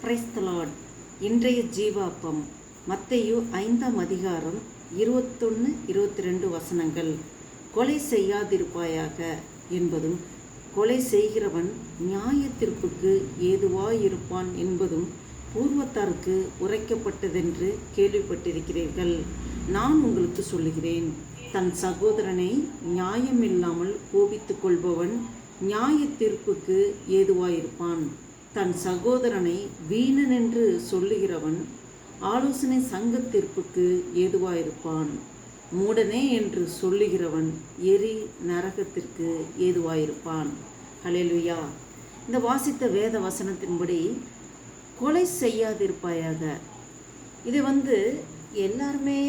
Price the Lord. இன்றைய ஜீவாப்பம் மத்தேயு 5ஆம் அதிகாரம் 21, 22 வசனங்கள். கொலை செய்யாதிருப்பாயாக என்பதும் கொலை செய்கிறவன் நியாயத்தீர்ப்புக்கு ஏதுவாயிருப்பான் என்பதும் பூர்வத்தாருக்கு உரைக்கப்பட்டதென்று கேள்விப்பட்டிருக்கிறீர்கள். நான் உங்களுக்கு சொல்லுகிறேன், தன் சகோதரனை நியாயமில்லாமல் கோபித்துக் கொள்பவன் நியாயத்தீர்ப்புக்கு ஏதுவாயிருப்பான். தன் சகோதரனை வீணன் என்று சொல்லுகிறவன் ஆலோசனை சங்கத்தீர்ப்புக்கு ஏதுவாயிருப்பான். மூடனே என்று சொல்லுகிறவன் எரி நரகத்திற்கு ஏதுவாயிருப்பான். ஹல்லேலூயா. இந்த வாசித்த வேத வசனத்தின்படி கொலை செய்யாதிருப்பாயாக. இதை எல்லாருமே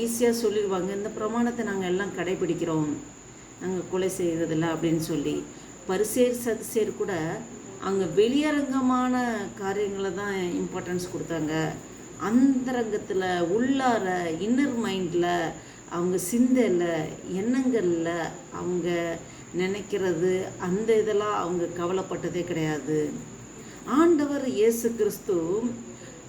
ஈஸியாக சொல்லிடுவாங்க. இந்த பிரமாணத்தை நாங்கள் எல்லாம் கடைபிடிக்கிறோம், நாங்கள் கொலை செய்கிறதில்ல அப்படின்னு சொல்லி. பரிசேர் சதுசேர் கூட அங்கே வெளியரங்கமான காரியங்களை தான் இம்பார்ட்டன்ஸ் கொடுத்தாங்க. அந்தரங்கத்தில் உள்ளார இன்னர் மைண்டில் அவங்க சிந்தையில் எண்ணங்களில் அவங்க நினைக்கிறது அந்த இதெல்லாம் அவங்க கவலைப்பட்டதே கிடையாது. ஆண்டவர் இயேசு கிறிஸ்து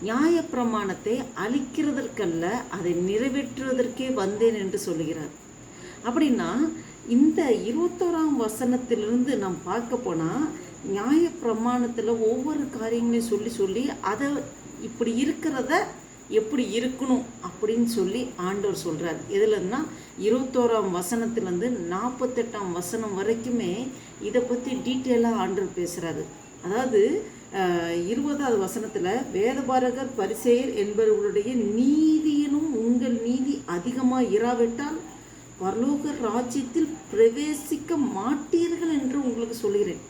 நியாயப்பிரமாணத்தை அழிக்கிறதற்கல்ல, அதை நிறைவேற்றுவதற்கே வந்தேன் என்று சொல்லுகிறார். அப்படின்னா இந்த 21ஆம் வசனத்திலிருந்து நாம் பார்க்க போனால் நியாயப்பிரமாணத்தில் ஒவ்வொரு காரியங்களையும் சொல்லி சொல்லி அதை இப்படி இருக்கிறத எப்படி இருக்கணும் அப்படின்னு சொல்லி ஆண்டவர் சொல்கிறார். எதுலன்னா 21ஆம் வசனத்திலேருந்து 48ஆம் வசனம் வரைக்குமே இதை பற்றி டீட்டெயிலாக ஆண்டவர் பேசுகிறாரு. அதாவது 20வது வசனத்தில் வேதபாரகர் பரிசேயர் என்பவர்களுடைய நீதியினும் உங்கள் நீதி அதிகமாக இராவிட்டால் பரலோக ராஜ்யத்தில் பிரவேசிக்க மாட்டீர்கள் என்று உங்களுக்கு சொல்கிறேன்.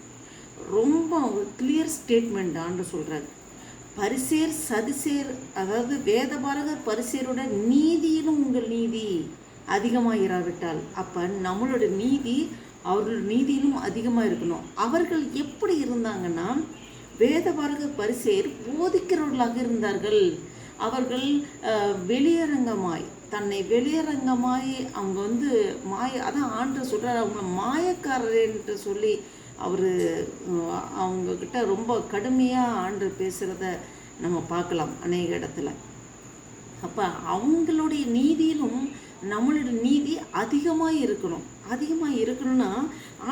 ரொம்ப கிளியர் ஸ்டேட்மெண்ட் ஆண்டவர் சொல்கிறார். பரிசேர் சதுசேர், அதாவது வேதபாரகர் பரிசேரோட நீதியிலும் உங்கள் நீதி அதிகமாக இராவிட்டால், அப்போ நம்மளோட நீதி அவர்களோட நீதியிலும் அதிகமாக இருக்கணும். அவர்கள் எப்படி இருந்தாங்கன்னா, வேதபாரகர் பரிசேர் போதிக்கிறவர்களாக இருந்தார்கள். அவர்கள் வெளியரங்கமாய் தன்னை வெளியரங்கமாய் அவங்க அதான் ஆண்டவர் சொல்கிறார், அவங்க மாயக்காரர் என்று சொல்லி அவர் அவங்கக்கிட்ட ரொம்ப கடுமையாக ஆண்டவர் பேசுகிறத நம்ம பார்க்கலாம் அநேக இடத்துல. அப்போ அவங்களுடைய நீதியிலும் நம்மளோட நீதி அதிகமாக இருக்கணும். அதிகமாக இருக்கணும்னா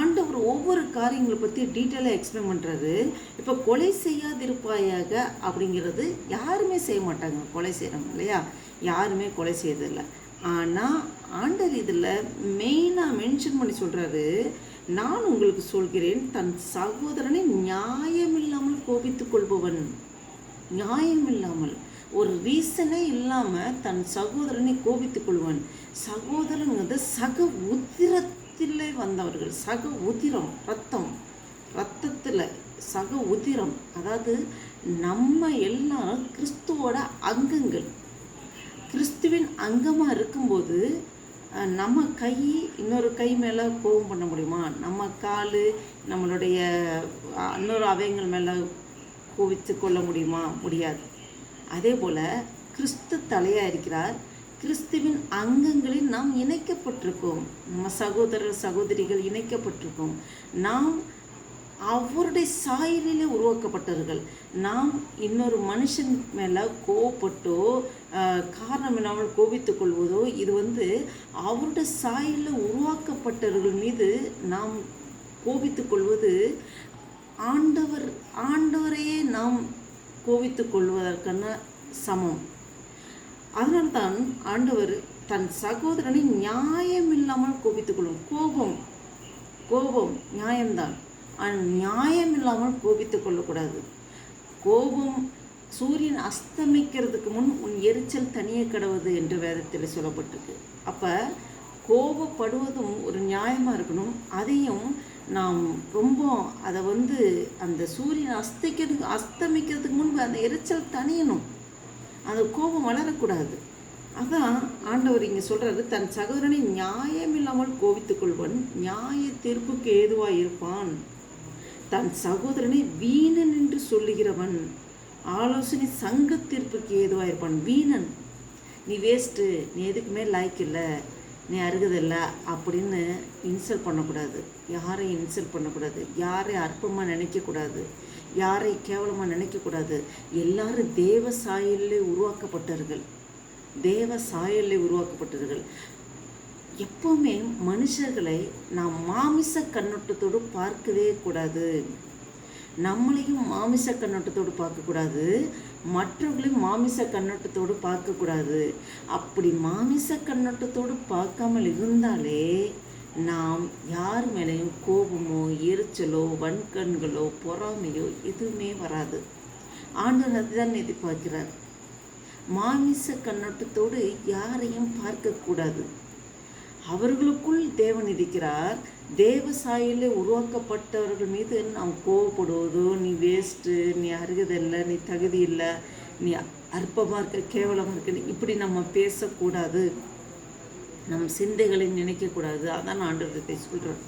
ஆண்டவர் ஒவ்வொரு காரியங்களை பற்றி டீட்டெயிலாக எக்ஸ்பிளைன் பண்ணுறாரு. இப்போ கொலை செய்யாதிருப்பாயாக அப்படிங்கிறது யாருமே செய்ய மாட்டாங்க. கொலை செய்கிறோம் இல்லையா, யாருமே கொலை செய்யறதில்லை. ஆனால் ஆண்டவர் இதில் மெயினாக மென்ஷன் பண்ணி சொல்கிறாரு, நான் உங்களுக்கு சொல்கிறேன், தன் சகோதரனை நியாயமில்லாமல் கோபித்துக் கொள்பவன், நியாயமில்லாமல் ஒரு ரீசனே இல்லாமல் தன் சகோதரனை கோபித்துக் கொள்வன். சகோதரன் சக உதிரத்திலே வந்தவர்கள். சக உதிரம், ரத்தத்தில் சக உதிரம். அதாவது நம்ம எல்லாரும் கிறிஸ்துவோட அங்கங்கள். கிறிஸ்துவின் அங்கமாக இருக்கும்போது நம்ம கை இன்னொரு கை மேலே கோபம் பண்ண முடியுமா? நம்ம கால் நம்மளுடைய இன்னொரு அவயங்கள் மேலே கோபித்து கொள்ள முடியுமா? முடியாது. அதே போல் கிறிஸ்து தலையாக இருக்கிறார். கிறிஸ்துவின் அங்கங்களில் நாம் இணைக்கப்பட்டிருக்கோம். நம்ம சகோதரர் சகோதரிகள் இணைக்கப்பட்டிருக்கோம். நாம் அவருடைய சாயலிலே உருவாக்கப்பட்டவர்கள். நாம் இன்னொரு மனுஷன் மேலே கோவப்பட்டோ காரணம் இல்லாமல் கோபித்துக் கொள்வதோ, இது அவருடைய சாயலில் உருவாக்கப்பட்டவர்கள் மீது நாம் கோபித்துக் கொள்வது ஆண்டவரையே நாம் கோபித்துக் கொள்வதற்கான சமம். அதனால்தான் ஆண்டவர் தன் சகோதரனை நியாயமில்லாமல் கோபித்துக் கொள்ளும். கோபம் நியாயம்தான், நியாயம் இல்லாமல் கோபித்து கொள்ளக்கூடாது. கோபம் சூரியன் அஸ்தமிக்கிறதுக்கு முன் உன் எரிச்சல் தனியே கடவுது என்று வேதத்தில் சொல்லப்பட்டிருக்கு. அப்போ கோபப்படுவதும் ஒரு நியாயமாக இருக்கணும். அதையும் நாம் ரொம்ப அதை அந்த சூரியன் அஸ்தமிக்கிறதுக்கு முன்பு அந்த எரிச்சல் தனியணும், அந்த கோபம் வளரக்கூடாது. அதான் ஆண்டவர் இங்கே சொல்கிறாரு, தன் சகோதரனை நியாயமில்லாமல் கோபித்துக் கொள்வன் நியாய தீர்ப்புக்கு ஏதுவாக இருப்பான். தன் சகோதரனை வீணன் என்று சொல்லுகிறவன் ஆலோசனை சங்கத்தீர்ப்புக்கு ஏதுவாக இருப்பான். வீணன், நீ வேஸ்ட்டு, நீ எதுக்குமே லாய்க்கு இல்லை, நீ அருகதில்லை அப்படின்னு இன்சல்ட் பண்ணக்கூடாது. யாரையும் இன்சல்ட் பண்ணக்கூடாது. யாரையும் அற்பமாக நினைக்கக்கூடாது. யாரை கேவலமாக நினைக்கக்கூடாது. எல்லாரும் தேவ சாயலிலே உருவாக்கப்பட்டார்கள். தேவ சாயலில் உருவாக்கப்பட்டவர்கள். எப்போவுமே மனுஷர்களை நாம் மாமிச கண்ணோட்டத்தோடு பார்க்கவே கூடாது. நம்மளையும் மாமிச கண்ணோட்டத்தோடு பார்க்கக்கூடாது, மற்றவர்களையும் மாமிச கண்ணோட்டத்தோடு பார்க்கக்கூடாது. அப்படி மாமிச கண்ணோட்டத்தோடு பார்க்காமல் இருந்தாலே நாம் யார் மேலேயும் கோபமோ எரிச்சலோ வன்கண்களோ பொறாமையோ எதுவுமே வராது. ஆண்டவர் அதுதான் எதிர்பார்க்கிறார். மாமிச கண்ணோட்டத்தோடு யாரையும் பார்க்கக்கூடாது. அவர்களுக்குள் தேவன் இருக்கிறார். தேவ சாயலில் உருவாக்கப்பட்டவர்கள் மீது நாம் கோவப்படுவதோ, நீ வேஸ்ட்டு, நீ அருகதில்லை, நீ தகுதி இல்லை, நீ அற்பமாக இருக்க, கேவலமாக இருக்க, இப்படி நம்ம பேசக்கூடாது. நம் சிந்தைகளை நினைக்கக்கூடாது. அதான் ஆண்டவரத்தை சொல்கிறோம்.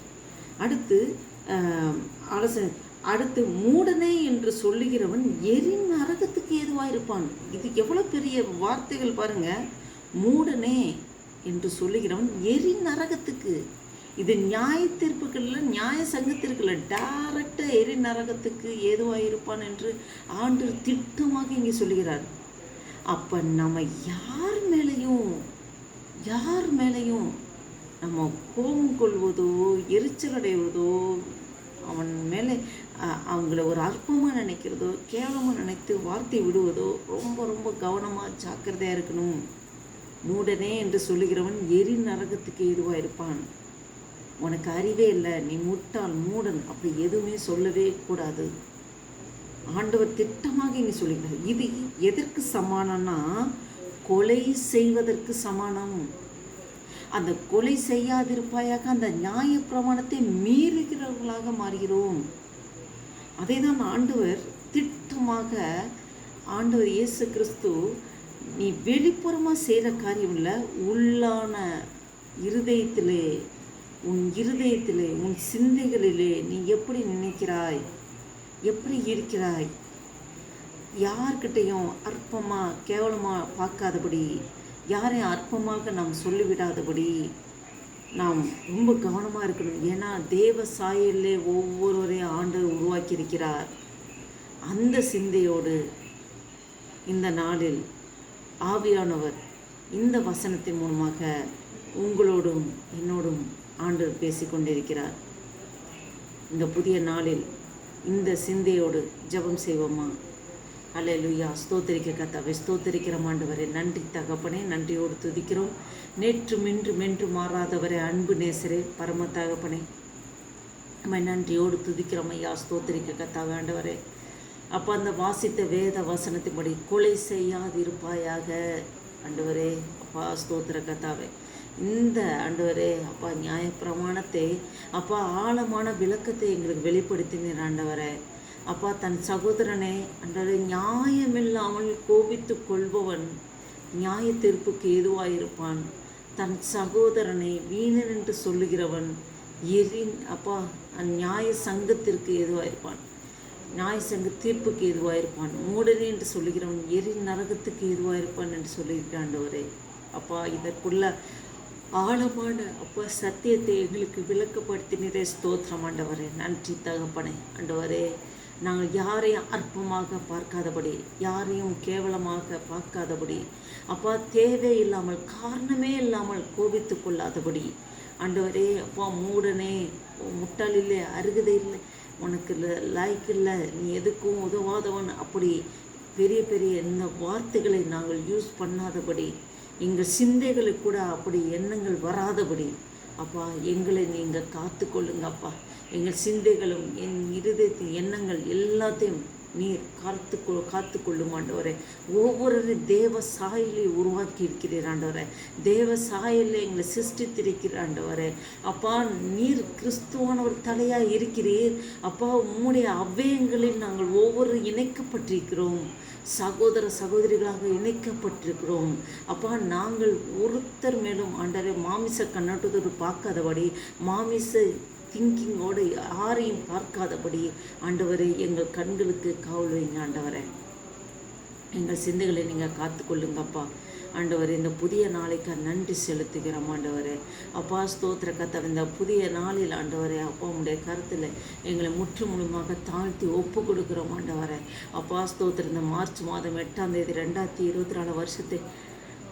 அடுத்து மூடனே என்று சொல்லுகிறவன் நரகத்துக்கு ஏதுவாக இருப்பான். இது எவ்வளோ பெரிய வார்த்தைகள் பாருங்க. மூடனே என்று சொல்லுகிறவன் நரகத்துக்கு. இது நியாய தீர்ப்புகள்ல, நியாய சங்கத்திற்குள்ள டைரக்டாக நரகத்துக்கு ஏதுவாக இருப்பான் என்று ஆண்டவர் திட்டமாக இங்கே சொல்லுகிறார். அப்போ நம்ம யார் மேலேயும் நம்ம கோபம் கொள்வதோ எரிச்சல் அடைவதோ, அவன் மேலே அவங்கள ஒரு அற்பமாக நினைக்கிறதோ கேவலமாக நினைத்து வார்த்தை விடுவதோ ரொம்ப ரொம்ப கவனமாக ஜாக்கிரதையாக இருக்கணும். மூடனே என்று சொல்லுகிறவன் நரகத்துக்கு ஏதுவாக இருப்பான். உனக்கு அறிவே இல்லை, நீ முட்டாள், மூடன், அப்படி எதுவுமே சொல்லவே கூடாது. ஆண்டவர் திட்டமாக இங்கே சொல்லுகிறார். இது எதற்கு சமானம்னா கொலை செய்வதற்கு சமானம். அந்த கொலை செய்யாதிருப்பாயாக அந்த நியாய பிரமாணத்தை மீறுகிறவர்களாக மாறுகிறோம். அதை தான் ஆண்டவர் திட்டமாக, ஆண்டவர் இயேசு கிறிஸ்து, நீ வெளிப்புறமாக செய்கிற காரியம் இல்லை, உள்ளான இருதயத்திலே, உன் சிந்தைகளிலே நீ எப்படி நினைக்கிறாய், எப்படி இருக்கிறாய், யார்கிட்டையும் அற்பமாக கேவலமாக பார்க்காதபடி, யாரையும் அற்பமாக நாம் சொல்லிவிடாதபடி நாம் ரொம்ப கவனமாக இருக்கணும். ஏன்னா தேவ சாயலிலே ஒவ்வொருவரையும் ஆண்டவர் உருவாக்கியிருக்கிறார். அந்த சிந்தையோடு இந்த நாளில் ஆவியானவர் இந்த வசனத்தின் மூலமாக உங்களோடும் என்னோடும் ஆண்டவர் பேசிக்கொண்டிருக்கிறார். இந்த புதிய நாளில் இந்த சிந்தையோடு ஜெபம் செய்வோமா? அல்லேலூயா. ஸ்தோத்திரிக்க கர்த்தாவே, ஸ்தோத்திரிக்கிறோம் ஆண்டவரே. நன்றி தகப்பனே, நன்றியோடு துதிக்கிறோம். நேற்றும் இன்றும் என்று மாறாதவரே, அன்பு நேசரே, பரம தகப்பனே, நம்ம நன்றியோடு துதிக்கிறோம் ஐயா. ஸ்தோத்திரிக்க கர்த்தாவே ஆண்டவரே. அப்போ அந்த வாசித்த வேத வசனத்தின்படி கொலை செய்யாதிருப்பாயாக ஆண்டவரே. அப்பா ஸ்தோத்திர கர்த்தாவே, இந்த ஆண்டவரே அப்பா நியாயப்பிரமாணத்தை அப்பா ஆழமான விளக்கத்தை எங்களுக்கு வெளிப்படுத்தினீர் ஆண்டவரே. அப்பா தன் சகோதரனை ஆண்டவரே நியாயமில்லாமல் கோபித்து கொள்பவன் நியாய தீர்ப்புக்கு ஏதுவாயிருப்பான். தன் சகோதரனை வீணன் என்று சொல்லுகிறவன் அப்பா நியாய சங்கத்திற்கு ஏதுவாயிருப்பான், நியாய சங்க தீர்ப்புக்கு ஏதுவாயிருப்பான். மூடனே என்று சொல்லுகிறவன் நரகத்துக்கு ஏதுவாயிருப்பான் என்று சொல்லியிருக்க ஆண்டவரே. அப்பா இதற்குள்ள ஆழமான அப்பா சத்தியத்தை எங்களுக்கு விளக்கப்படுத்தினரே. ஸ்தோத்திரம் ஆண்டவரே. நன்றி தகப்பனே ஆண்டவரே. நாங்கள் யாரையும் அற்பமாக பார்க்காதபடி, யாரையும் கேவலமாக பார்க்காதபடி, அப்பா தேவையில்லாமல் காரணமே இல்லாமல் கோபித்து கொள்ளாதபடி ஆண்டவரே. அப்பா மூடனே, முட்டாள் இல்லை, அருகதை இல்லை, உனக்கு லாய்க்கு இல்லை, நீ எதுக்கும் உதவாதவன், அப்படி பெரிய பெரிய இந்த வார்த்தைகளை நாங்கள் யூஸ் பண்ணாதபடி, எங்கள் சிந்தைகளுக்கு கூட அப்படி எண்ணங்கள் வராதபடி அப்பா எங்களை நீங்கள் காத்து கொள்ளுங்க அப்பா. எங்கள் சிந்தைகளும் என் இருதயத்தின் எண்ணங்கள் எல்லாத்தையும் நீர் காத்து கொள்ளும் ஆண்டவரே. ஒவ்வொரு தேவ சாயலை உருவாக்கி இருக்கிறீர் ஆண்டவரே. தேவ சாயலில் எங்களை சிருஷ்டித்திருக்கிற ஆண்டவரே. அப்பா நீர் கிறிஸ்துவானவர் தலையாக இருக்கிறீர் அப்பா. உம்முடைய அவ்வியங்களில் நாங்கள் ஒவ்வொரு இணைக்கப்பட்டிருக்கிறோம், சகோதர சகோதரிகளாக இணைக்கப்பட்டிருக்கிறோம் அப்பா. நாங்கள் ஒருத்தர் மேலும் ஆண்டவரே மாமிச கண்ணோட்டத்தோடு பார்க்காதபடி, மாமிச திங்கிங்கோடு யாரையும் பார்க்காதபடி ஆண்டவரே எங்கள் கண்களுக்கு காவல் வைங்க ஆண்டவரே. எங்கள் சிந்தைகளை நீங்கள் காத்துக்கொள்ளுங்கப்பா. ஆண்டவரே, இந்த புதிய நாளைக்கு நன்றி செலுத்துகிறோம் ஆண்டவரே. அப்பா ஸ்தோத்திர கர்த்தாவே, இந்த புதிய நாளில் ஆண்டவரே அப்பா உடைய கருத்தில் எங்களை முற்று முழுமாக தாழ்த்தி ஒப்பு கொடுக்குறோம் ஆண்டவரே. அப்பா ஸ்தோத்திர இந்த மார்ச் மாதம் 8ஆம் தேதி 2024 வருஷத்தை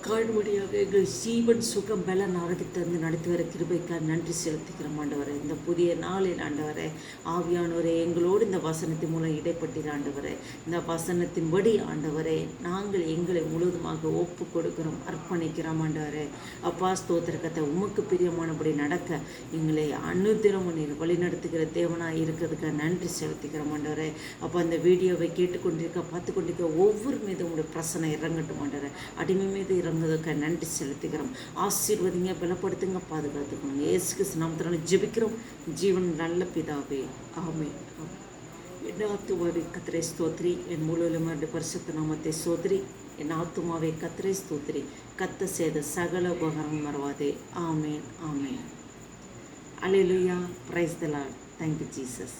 காணும்படியாக எங்கள் ஜீவன் சுகம் பலன் ஆரோக்கியத்தை நடத்தி வர கிருபைக்காக நன்றி செலுத்திக்கிறோம் ஆண்டவரே. இந்த புதிய நாளில் ஆண்டவரே ஆவியானவரே எங்களோடு இந்த வசனத்தின் மூலம் இடைப்பட்டீர் ஆண்டவரே. இந்த வசனத்தின்படி ஆண்டவரே நாங்கள் எங்களை முழுவதுமாக ஒப்பு கொடுக்கிறோம், அர்ப்பணிக்கிறோம் ஆண்டவரே. அப்பா ஸ்தோத்திரக்கத்தை உமக்கு பிரியமானபடி நடக்க எங்களை அனுதினமும் நீர் வழிநடத்துகிற தேவனாக இருக்கிறதுக்காக நன்றி செலுத்திக்கிறோம் ஆண்டவரே. அப்போ அந்த வீடியோவை கேட்டுக்கொண்டிருக்க பார்த்து கொண்டிருக்க ஒவ்வொரு மீது உங்களுடைய பிரசனை இறங்கட்டும் ஆண்டவரே. அடிமை மீது இறங்குவதற்கு நன்றி செலுத்துகிறோம். ஆசீர்வதிங்க, பலப்படுத்துங்க, பாதுகாத்துக்கணும். இயேசு கிறிஸ்து நாமத்தினால ஜெபிக்கிறோம் ஜீவன் நல்ல பிதாவே, ஆமென். என் ஆத்துமாவே கர்த்தரை ஸ்தோத்திரி, என் முழுவதும் பரிசுத்த நாமத்தை சோதரி. என் ஆத்துமாவே கர்த்தரை ஸ்தோத்திரி, கர்த்தர் செய்த சகல உபகாரம் மறவாதே. ஆமென், ஆமென். அல்லேலூயா. Praise the Lord. Thank you Jesus.